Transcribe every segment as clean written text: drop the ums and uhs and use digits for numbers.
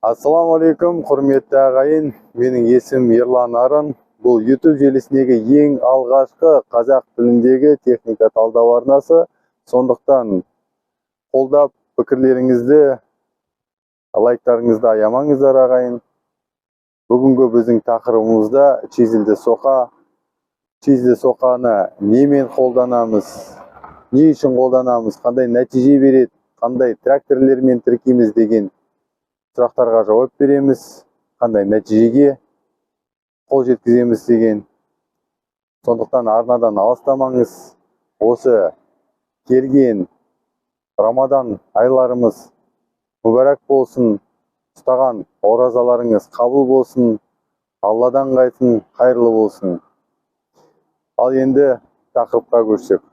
Ассалаумағалейкум, құрметті ағайын. Менің есімім Ерлан Арын. Бұл YouTube желісіндегі ең алғашқы қазақ тіліндегі техника талдау арнасы. Сондықтан қолдап, пікірлеріңізді, лайктарыңызды аямаңыздар ағайын. Бүгінгі біздің тақырыбымызда чизілді соқа. Чизілді соқаны немен қолданамыз, не үшін қолданамыз, қандай нәтиже береді, қандай тракторлермен тіркейміз деген сұрақтарға жауап береміз, қандай нәтижеге қол жеткіземіз деген. Сондықтан арнадан алыстамаңыз. Осы келген Рамадан айларымыз мүбәрәк болсын, ұстаған оразаларыңыз қабыл болсын, Алладан қайтсын, қайырлы болсын. Ал енді тақырыпқа көшсек.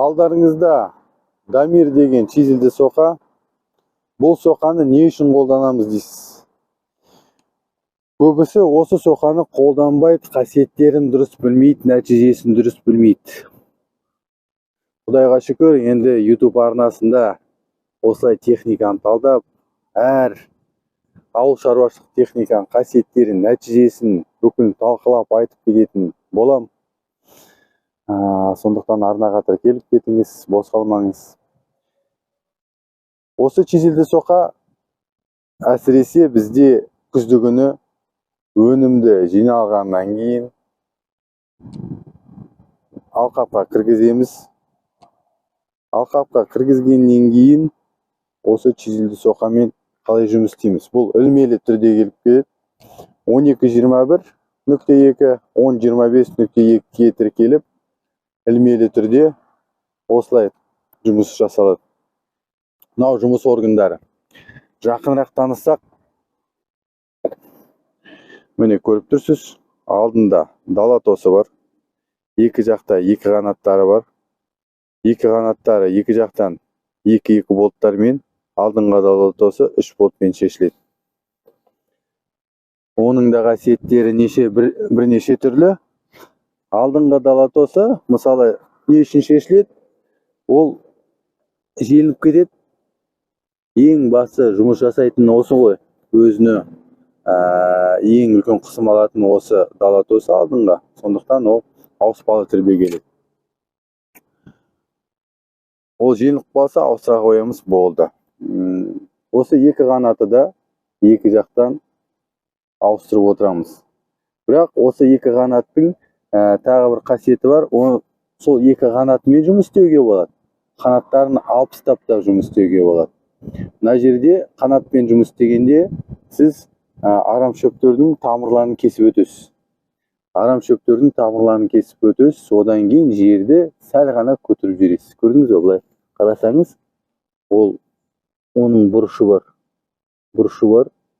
Алдарыңызда Дамир деген чизілді соқа. Бұл соқаны не үшін қолданамыз дейсіз? Көбісі осы соқаны қолданбайды, қасиеттерін дұрыс білмейді, нәтижесін дұрыс білмейді. Құдайға шүкір, енді YouTube арнасында осылай техниканы талдап, әр ауыл шаруашылық техниканың қасиеттерін, нәтижесін бүкіл талқылап айтып кететін болам. Сондықтан арнаға тіркеліп кетіңіз, бос қалмаңыз. Осы чизілді соқа әсіресе бізде күздігіні өнімді жиналғаннан кейін алқапқа кіргіземіз. Алқапқа кіргізгеннен кейін осы чизілді соқамен қалай жұмыс істейміз? Бұл ілмелі түрде келіп келеді. 12.21.2, 10.25.2-ге тіркеліп, ілмелі түрде осылай жұмыс жасалады. Мынау жұмыс органдары. Жақынырақ таныссақ, міне көріп тұрсыз, алдында дала тосы бар. Екі жақта екі қанаттары бар. Екі қанаттары екі жақтан екі болттармен, алдыңғы дала тосы 3 болтпен шешіледі. Оның да қасиеттері бірнеше түрлі. Алдыңғы дала тосы, мысалы, не үшін шешіледі? Ол желініп кетеді. Ең басы жұмыс жасайтын осы ғой, өзіне ең үлкен қысым алатын осы дала тосы алдыңға. Сондықтан ол ауыспалы түрде келеді. Ол желініп қалса ауыстыра қоямыз, болды. Осы екі қанаты да екі жақтан ауыстырып отырамыз. Бірақ осы екі қанаттың тағы бір қасиеті бар. Сол екі қанатымен жұмыс істеуге болады. Қанаттарын алып тастап жұмыс істеуге болады. Мына жерде қанатпен жұмыс істегенде сіз арам шөптердің тамырларын кесіп өтесіз. Арам шөптердің тамырларын кесіп өтесіз, одан кейін жерді сәл ғана көтеріп жібересіз. Көрдіңіз бе, былай қарасаңыз, оның бұрышы бар,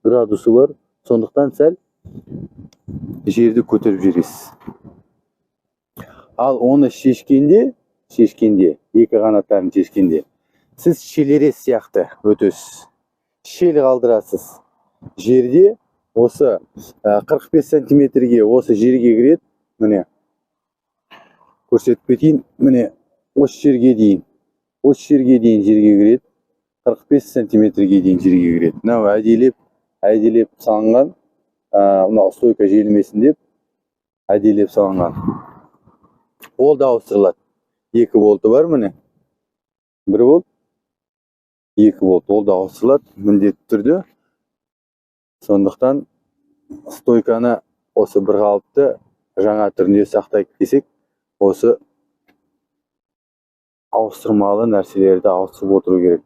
градусы бар. Сондықтан сәл жерді көтеріп жібересіз. Ал оны шешкенде, екі қанаттарын шешкенде, сіз шелерес сияқты өтесіз. Шел қалдырасыз. Жерде осы 45 сантиметрге осы жерге кіреді. Міне, көрсетіп кетейін. Міне, осы жерге дейін жерге кіреді. 45 сантиметрге дейін жерге кіреді. Мынау әдейілеп салынған. Мынау стойка желмесін деп әдейілеп салынған. Ол да ауыстырылады. 2 болты бар, міне. 1 болт. 2 болт, ол да ауыстырылады міндетті түрде. Сондықтан стойканы осы бір қалыпты жаңа түрінде сақтайық десек, осы ауыстырмалы нәрселерді ауыстырып отыру керек.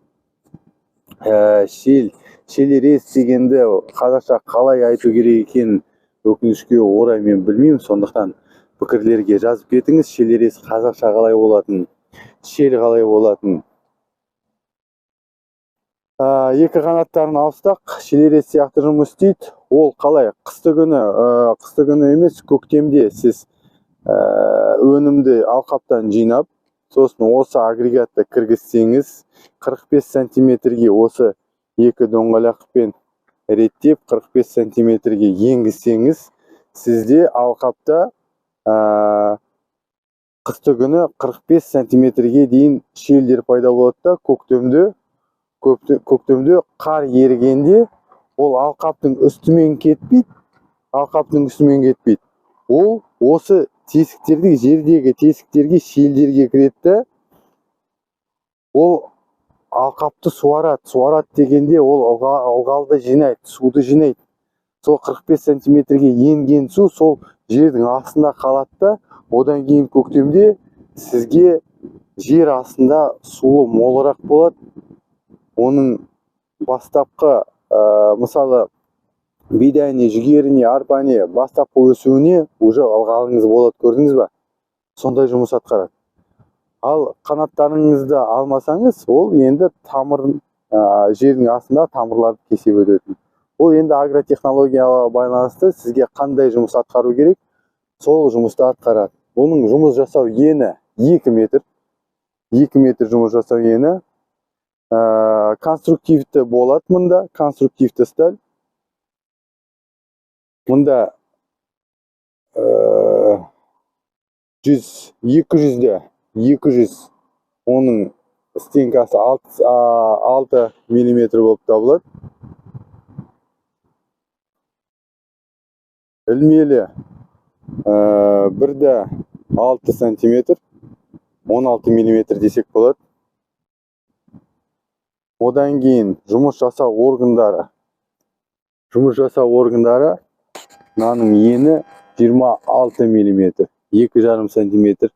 Шелерес дегенді қазақша қалай айту керек екенін өкінішке орай мен білмеймін. Сондықтан пікірлерге жазып кетіңіз. Шелерес қазақша қалай болатын, шел қалай болатын. Екі қанаттарын алыстақ, шелерес сияқты жұмыс істейді. Ол қалай? Қысты күні емес, көктемде сіз өнімді алқаптан жинап, сосын осы агрегатты кіргізсеңіз, 45 сантиметрге осы екі доңғалақпен реттеп, 45 сантиметрге енгізсеңіз, сізде алқапта қысты күні 45 сантиметрге дейін шелдер пайда болады да, көктемде көктемде қар ерігенде ол алқаптың үстімен кетпейді. Ол осы тесіктерге, жердегі тесіктерге, шелдерге кіреді. Ол алқапты суарады дегенде ол ылғалды жинайды, суды жинайды. Сол 45 сантиметрге енген су сол жердің астында қалады да, одан кейін көктемде сізге жер астында суы молырақ болады. Оның бастапқы мысалы бидайне, жүгеріне, арпане бастапқы өсуіне уже ылғалыңыз болады, көрдіңіз ба? Сондай жұмыс атқарады. Ал қанаттарыңызды алмасаңыз, ол енді жердің астында тамырларды кесіп өтетін. Ол енді агротехнологияға байланысты сізге қандай жұмыс атқару керек, сол жұмысты атқарады. Оның жұмыс жасау ені 2 метр. 2 метр жұмыс жасау ені. Конструктивті болады мұнда, конструктивті сталь. Мұнда 200 оның стенкасы 6 мм болып табылады. Ілмелі 1,6 см, 16 мм десек болады. Одан кейін жұмыс жасау органдары. Мынаның ені 26 мм, 2,5 см,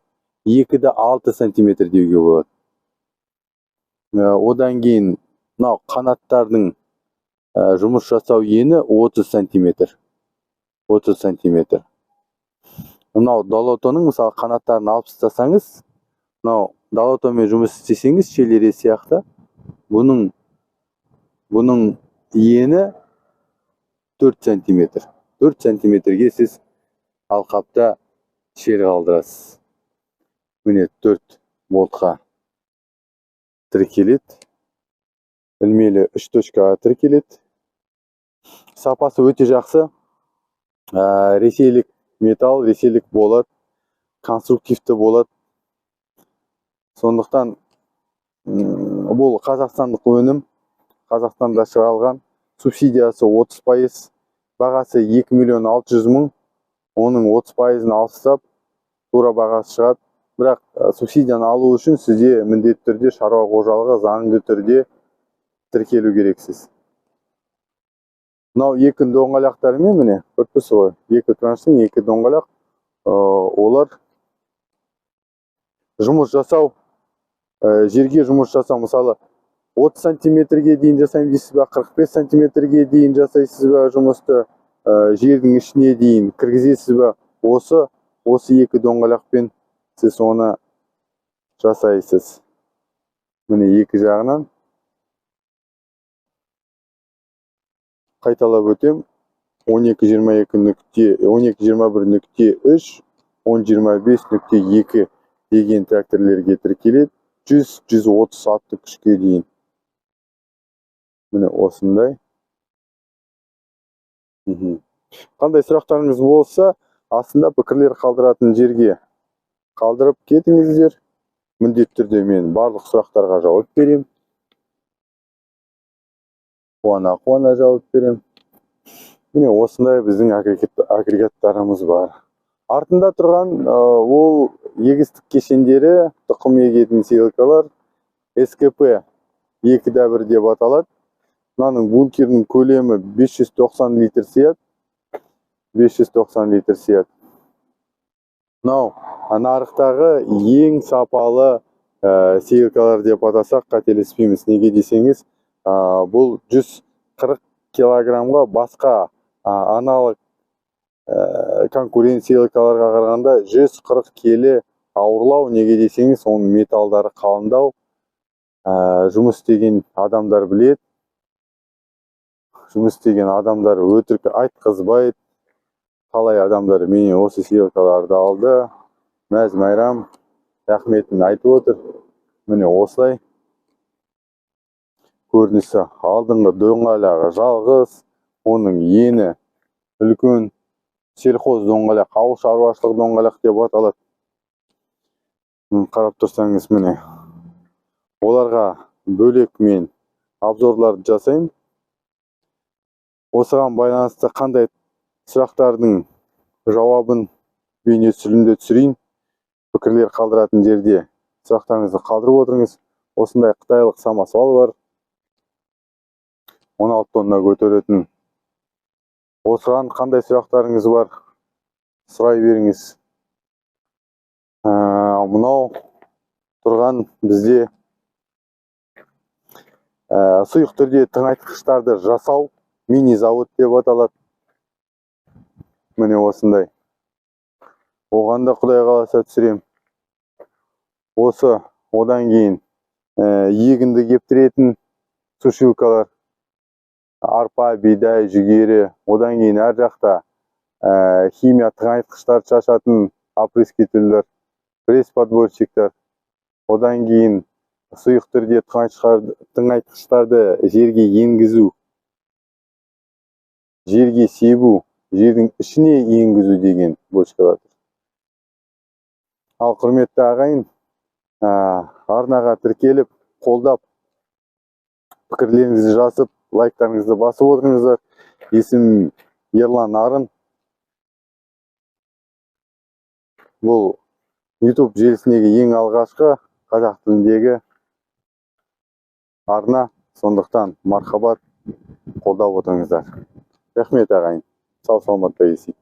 2,6 см деуге болады. Одан кейін мынау қанаттардың жұмыс жасау ені 30 см. 30 см. Мынау долотоның мысалы қанаттарын алып тастасаңыз, мынау долотомен жұмыс істесеңіз, шелере сияқты, бұның ені 4 см. 4 см-ге сіз алқапта шел қалдырасыз. Міне 4 болтқа тіркеледі. Ілмелі 3 точкаға тіркеледі. Сапасы өте жақсы. Ресейлік металл, ресейлік болады, конструктивті болады. Сондықтан бұл қазақстандық өнім, Қазақстанда шығарылған, субсидиясы 30%, бағасы 2 миллион 600 мың, оның 30%-ын алыстап, тура бағасы шығады. Бірақ субсидияны алу үшін сізде міндетті түрде шаруа қожалығы заңды түрде тіркелу керексіз. Мынау 2 доңғалақтарымен, міне, көріпсіз ғой, 2 кранштың 2 доңғалақ, олар жұмыс жасау, жерге жұмыс жасау, мысалы 30 сантиметрге дейін жасаймын дейсіз ба, 45 сантиметрге дейін жасайсыз ба жұмысты, жердің ішіне дейін кіргізесіз ба, осы 2 доңғалақпен сіз оны жасайсыз. Міне 2 жағынан қайталап өтем. 12.21.3, 10.25.2 деген тракторлерге тіркеледі. 100-130 атты күшке дейін. Міне осындай. Қандай сұрақтарыңыз болса, астында пікірлер қалдыратын жерге қалдырып кетіңіздер. Міндетті түрде мен барлық сұрақтарға жауап берем. Қуана жауап берем. Міне осындай біздің агрегаттарымыз бар. Артында тұрған ол егістік кешендері, тұқым егетін сеялкалар СКП 2-1 деп аталады. Мынаның бункердің көлемі 590 литр сияды. 590 литр сияды. Мынау нарықтағы ең сапалы сеялкалар деп атасақ қателеспейміз. Неге десеңіз, бұл 140 килограммға басқа аналог конкурент сеялкаларға қарағанда 140 келі ауырлау. Неге десеңіз, оның металдары қалыңдау. Жұмыс істеген адамдар білет. Жұмыс істеген адамдар өтірік айтқызбайды. Қалай адамдар менен осы сеялкаларды алды, мәз майрам рахметін айтып отыр. Міне осылай көрінісі. Алдыңғы доңғалағы жалғыз, оның ені үлкен сельхоз доңғалақ, ауыл шаруашылық доңғалақ деп аталады. Қарап тұрсаңыз, міне оларға бөлек мен обзорларды жасаймын. Осыған байланысты қандай сұрақтардың жауабын бейне түсірілімде түсірейін. Пікірлер қалдыратын жерде сұрақтарыңызды қалдырып отырыңыз. Осындай қытайлық самосвал бар. 16 тонна көтеретін. Осыған қандай сұрақтарыңыз бар? Сұрай беріңіз. Мынау тұрған бізде сұйық түрде тыңайтқыштарды жасау мини завод деп аталады. Міне осындай. Оған да Құдай қаласа түсірем. Осы одан кейін егінді кептіретін сушилкалар, арпа, бидай, жүгері, одан кейін әр жақта химия тыңайтқыштарды шашатын опрыскивательдер, пресс-подборщиктер, одан кейін сұйық түрде тыңайтқыштарды жерге енгізу, жерге себу, жердің ішіне енгізу деген бочкалар. Ал құрметті ағайын, арнаға тіркеліп, қолдап, пікірлеріңізді жазып, лайктарыңызды басып отырыңыздар. Есімім Ерлан Арын. Бұл YouTube желісіндегі ең алғашқы қазақ тіліндегі арна, сондықтан мархабат, қолдап отырыңыздар. Рахмет ағайын. Сау саламатта есейік.